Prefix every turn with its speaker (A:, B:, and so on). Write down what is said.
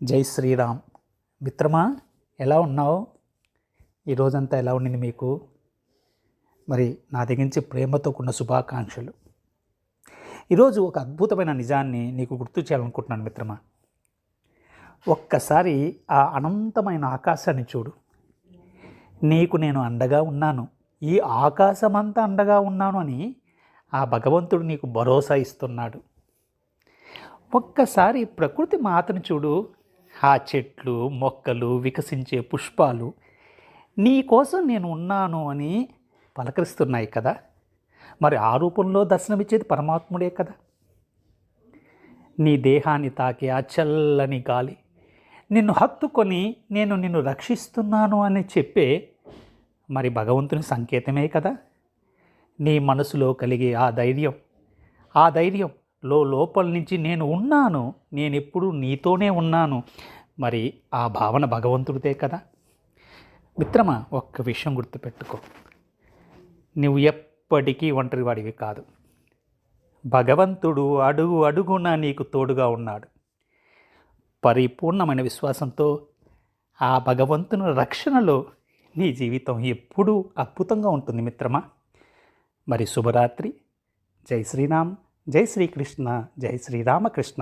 A: జై శ్రీరామ్. మిత్రమా, ఎలా ఉన్నావు? ఈరోజంతా ఎలా ఉండింది మీకు? మరి నా దగ్గర నుంచి ప్రేమతో కూడిన శుభాకాంక్షలు. ఈరోజు ఒక అద్భుతమైన నిజాన్ని నీకు గుర్తు చేయాలనుకుంటున్నాను మిత్రమా. ఒక్కసారి ఆ అనంతమైన ఆకాశాన్ని చూడు. నీకు నేను అండగా ఉన్నాను, ఈ ఆకాశమంతా అండగా ఉన్నాను అని ఆ భగవంతుడు నీకు భరోసా ఇస్తున్నాడు. ఒక్కసారి ప్రకృతి మాతను చూడు. ఆ చెట్లు, మొక్కలు, వికసించే పుష్పాలు నీ కోసం నేను ఉన్నాను అని పలకరిస్తున్నాయి కదా. మరి ఆ రూపంలో దర్శనమిచ్చేది పరమాత్ముడే కదా. నీ దేహాన్ని తాకే ఆ చల్లని గాలి నిన్ను హత్తుకొని నేను నిన్ను రక్షిస్తున్నాను అని చెప్పే మరి భగవంతుని సంకేతమే కదా. నీ మనసులో కలిగే ఆ ధైర్యం లోపల నుంచి నేను ఉన్నాను, నేను ఎప్పుడు నీతోనే ఉన్నాను, మరి ఆ భావన భగవంతుడితే కదా. మిత్రమా, ఒక్క విషయం గుర్తుపెట్టుకో. నువ్వు ఎప్పటికీ ఒంటరివాడివి కాదు. భగవంతుడు అడుగు అడుగున నీకు తోడుగా ఉన్నాడు. పరిపూర్ణమైన విశ్వాసంతో ఆ భగవంతుని రక్షణలో నీ జీవితం ఎప్పుడూ అద్భుతంగా ఉంటుంది మిత్రమా. మరి శుభరాత్రి. జై శ్రీరామ్, జై శ్రీకృష్ణ, జై శ్రీరామకృష్ణ.